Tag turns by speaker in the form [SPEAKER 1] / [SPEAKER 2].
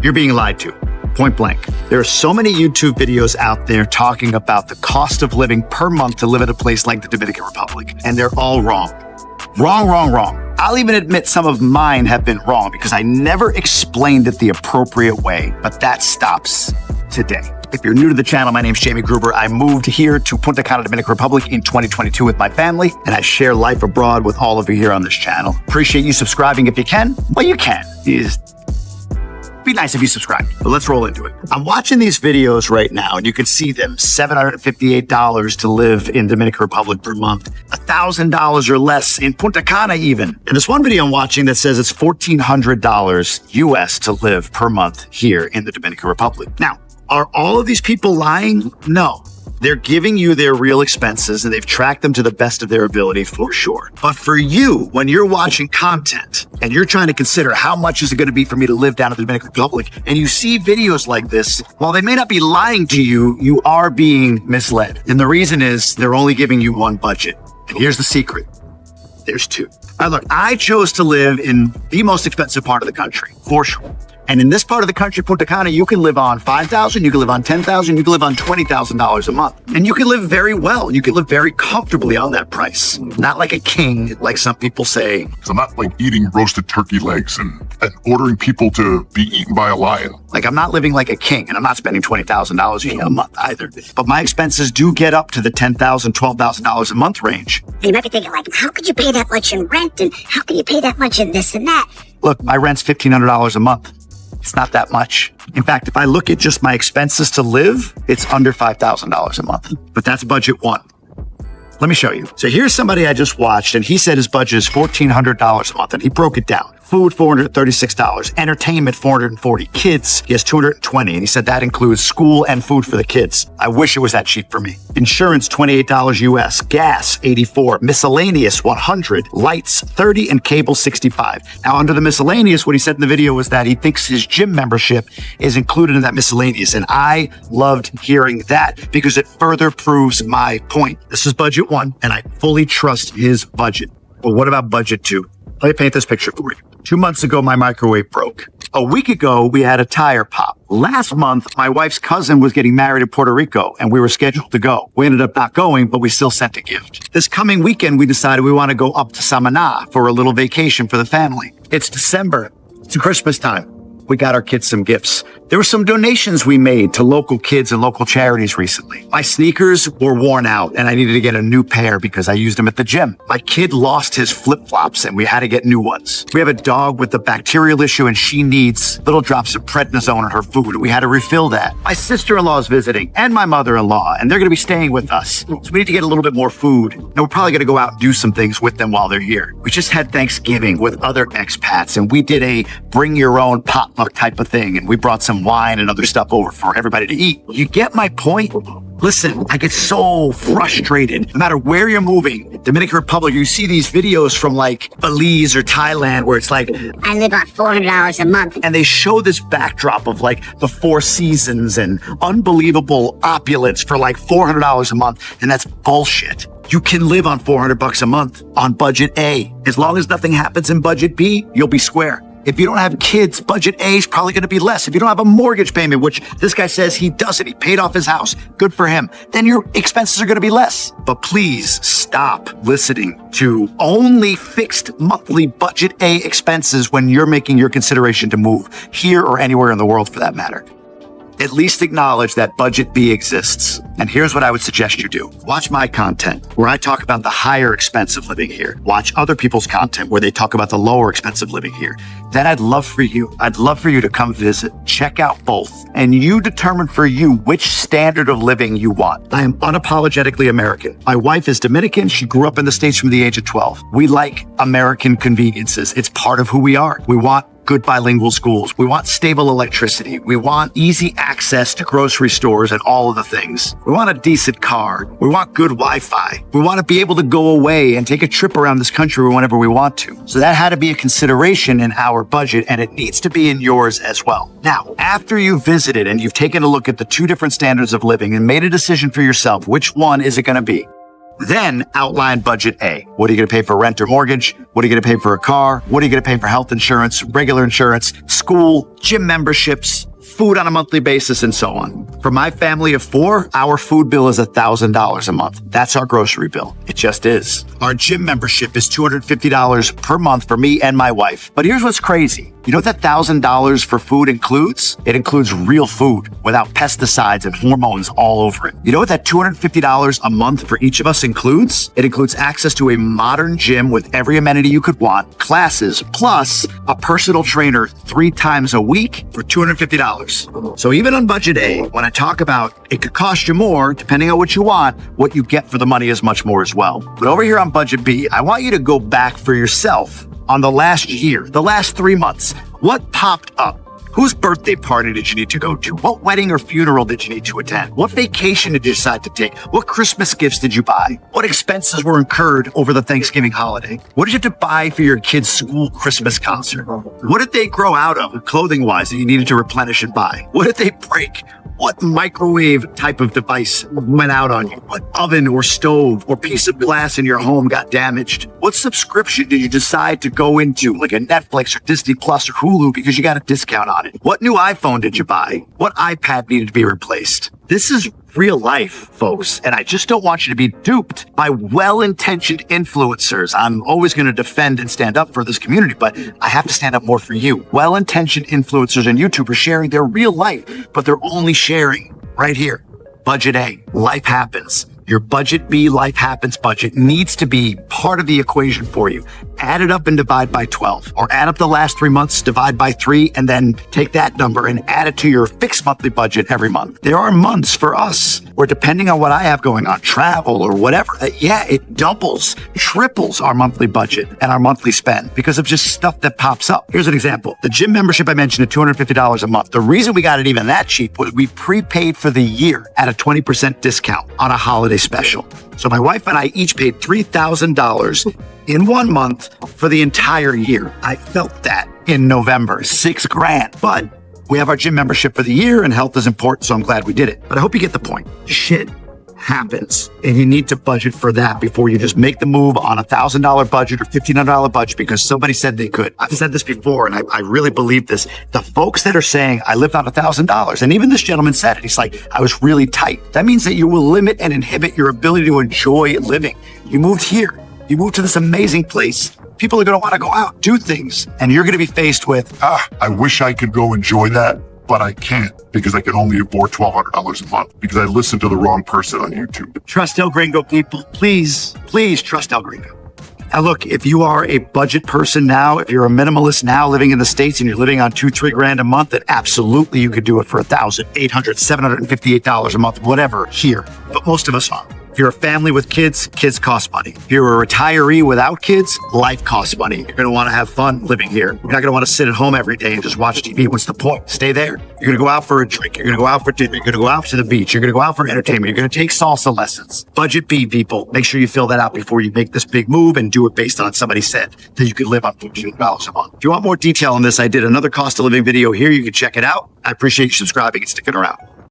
[SPEAKER 1] You're being lied to, point blank. There are so many YouTube videos out there talking about the cost of living per month to live at a place like the Dominican Republic, and they're all wrong. Wrong. I'll even admit some of mine have been wrong because I never explained it the appropriate way, but that stops today. If you're new to the channel, my name's Jamie Gruber. I moved here to Punta Cana, Dominican Republic in 2022 with my family, and I share life abroad with all of you here on this channel. Appreciate you subscribing if you can. Well, you can. Be nice if you subscribe, but let's roll into it. I'm watching these videos right now, and you can see them. $758 to live in Dominican Republic per month, $1,000 or less in Punta Cana even. And there's one video I'm watching that says it's $1,400 US to live per month here in the Dominican Republic. Now, are all of these people lying? No. They're giving you their real expenses and they've tracked them to the best of their ability for sure. But for you, when you're watching content and you're trying to consider how much is it going to be for me to live down in the Dominican Republic, and you see videos like this, while they may not be lying to you, you are being misled. And the reason is they're only giving you one budget. And here's the secret. There's two. Look, I chose to live in the most expensive part of the country, for sure. And in this part of the country, Punta Cana, you can live on $5,000, you can live on $10,000, you can live on $20,000 a month. And you can live very well. You can live very comfortably on that price. Not like a king, like some people say.
[SPEAKER 2] I'm not like eating roasted turkey legs and ordering people to be eaten by a lion.
[SPEAKER 1] Like, I'm not living like a king, and I'm not spending $20,000 a month either. But my expenses do get up to the $10,000, $12,000 a month range.
[SPEAKER 3] And you might be thinking, like, how could you pay that much in rent? And how can you pay that much in this and that?
[SPEAKER 1] Look, my rent's $1,500 a month. It's not that much. In fact, if I look at just my expenses to live, it's under $5,000 a month. But that's budget one. Let me show you. So here's somebody I just watched, and he said his budget is $1,400 a month, and he broke it down. Food, $436. Entertainment, $440. Kids, he has $220. And he said that includes school and food for the kids. I wish it was that cheap for me. Insurance, $28 US. Gas, $84. Miscellaneous, $100. Lights, $30. And cable, $65. Now, under the miscellaneous, what he said in the video was that he thinks his gym membership is included in that miscellaneous. And I loved hearing that because it further proves my point. This is budget one, and I fully trust his budget. But what about budget two? Let me paint this picture for you. 2 months ago, my microwave broke. A week ago, we had a tire pop. Last month, my wife's cousin was getting married in Puerto Rico, and we were scheduled to go. We ended up not going, but we still sent a gift. This coming weekend, we decided we want to go up to Samaná for a little vacation for the family. It's December. It's Christmas time. We got our kids some gifts. There were some donations we made to local kids and local charities recently. My sneakers were worn out and I needed to get a new pair because I used them at the gym. My kid lost his flip-flops and we had to get new ones. We have a dog with a bacterial issue and she needs little drops of prednisone in her food. We had to refill that. My sister-in-law is visiting and my mother-in-law, and they're going to be staying with us. So we need to get a little bit more food. And we're probably going to go out and do some things with them while they're here. We just had Thanksgiving with other expats and we did a bring your own potluck type of thing. And we brought some wine and other stuff over for everybody to eat. You get my point? Listen, I get so frustrated. No matter where you're moving, Dominican Republic, you see these videos from like Belize or Thailand where it's like,
[SPEAKER 3] I live on $400 a month.
[SPEAKER 1] And they show this backdrop of like the Four Seasons and unbelievable opulence for like $400 a month. And that's bullshit. You can live on $400 a month on budget A. As long as nothing happens in budget B, you'll be square. If you don't have kids, budget A is probably going to be less. If you don't have a mortgage payment, which this guy says he doesn't, he paid off his house, good for him, then your expenses are going to be less. But please stop listening to only fixed monthly budget A expenses when you're making your consideration to move here or anywhere in the world for that matter. At least acknowledge that budget B exists. And here's what I would suggest you do. Watch my content where I talk about the higher expense of living here. Watch other people's content where they talk about the lower expense of living here. Then I'd love for you to come visit, check out both, and you determine for you which standard of living you want. I am unapologetically American. My wife is Dominican. She grew up in the States from the age of 12. We like American conveniences. It's part of who we are. We want good bilingual schools. We want stable electricity. We want easy access to grocery stores and all of the things. We want a decent car. We want good Wi-Fi. We want to be able to go away and take a trip around this country whenever we want to. So that had to be a consideration in our budget, and it needs to be in yours as well. Now, after you've visited and you've taken a look at the two different standards of living and made a decision for yourself, which one is it going to be? Then outline budget A. What are you going to pay for rent or mortgage? What are you going to pay for a car? What are you going to pay for health insurance, regular insurance, school, gym memberships, food on a monthly basis, and so on. For my family of 4, our food bill is $1,000 a month. That's our grocery bill. It just is. Our gym membership is $250 per month for me and my wife. But here's what's crazy. You know what that $1,000 for food includes? It includes real food without pesticides and hormones all over it. You know what that $250 a month for each of us includes? It includes access to a modern gym with every amenity you could want, classes, plus a personal trainer 3 times a week for $250. So even on budget A, when I talk about it could cost you more, depending on what you want, what you get for the money is much more as well. But over here on budget B, I want you to go back for yourself on the last year, the last 3 months. What popped up? Whose birthday party did you need to go to? What wedding or funeral did you need to attend? What vacation did you decide to take? What Christmas gifts did you buy? What expenses were incurred over the Thanksgiving holiday? What did you have to buy for your kid's school Christmas concert? What did they grow out of clothing-wise that you needed to replenish and buy? What did they break? What microwave type of device went out on you? What oven or stove or piece of glass in your home got damaged? What subscription did you decide to go into, like a Netflix or Disney Plus or Hulu because you got a discount on it? What new iPhone did you buy? What iPad needed to be replaced? This is real life, folks, and I just don't want you to be duped by well-intentioned influencers. I'm always going to defend and stand up for this community, but I have to stand up more for you. Well-intentioned influencers and YouTubers sharing their real life, but they're only sharing right here. Budget A, life happens. Your budget B, life happens budget needs to be part of the equation for you. Add it up and divide by 12, or add up the last 3 months, divide by 3, and then take that number and add it to your fixed monthly budget every month. There are months for us where, depending on what I have going on, travel or whatever, it doubles, triples our monthly budget and our monthly spend because of just stuff that pops up. Here's an example. The gym membership I mentioned at $250 a month. The reason we got it even that cheap was we prepaid for the year at a 20% discount on a holiday special. So my wife and I each paid $3,000 in 1 month for the entire year. I felt that in November, $6,000. But we have our gym membership for the year and health is important, so I'm glad we did it. But I hope you get the point. Shit happens, and you need to budget for that before you just make the move on $1,000 budget or $1,500 budget because somebody said they could. I've said this before, and I really believe this. The folks that are saying, I lived on $1,000, and even this gentleman said it, he's like, I was really tight. That means that you will limit and inhibit your ability to enjoy living. You moved here. You moved to this amazing place. People are going to want to go out, do things, and you're going to be faced with,
[SPEAKER 2] I wish I could go enjoy that, but I can't because I can only afford $1,200 a month because I listened to the wrong person on YouTube.
[SPEAKER 1] Trust El Gringo, people. Please trust El Gringo. Now, look, if you are a budget person now, if you're a minimalist now living in the States and you're living on $2-3 a month, then absolutely you could do it for $1,800, $758 a month, whatever here. But most of us aren't. If you're a family with kids, kids cost money. If you're a retiree without kids, life costs money. You're going to want to have fun living here. You're not going to want to sit at home every day and just watch TV. What's the point? Stay there. You're going to go out for a drink. You're going to go out for dinner. You're going to go out to the beach. You're going to go out for entertainment. You're going to take salsa lessons. Budget B, people. Make sure you fill that out before you make this big move and do it based on somebody said that you could live on $14 a month. If you want more detail on this, I did another cost of living video here. You can check it out. I appreciate you subscribing and sticking around.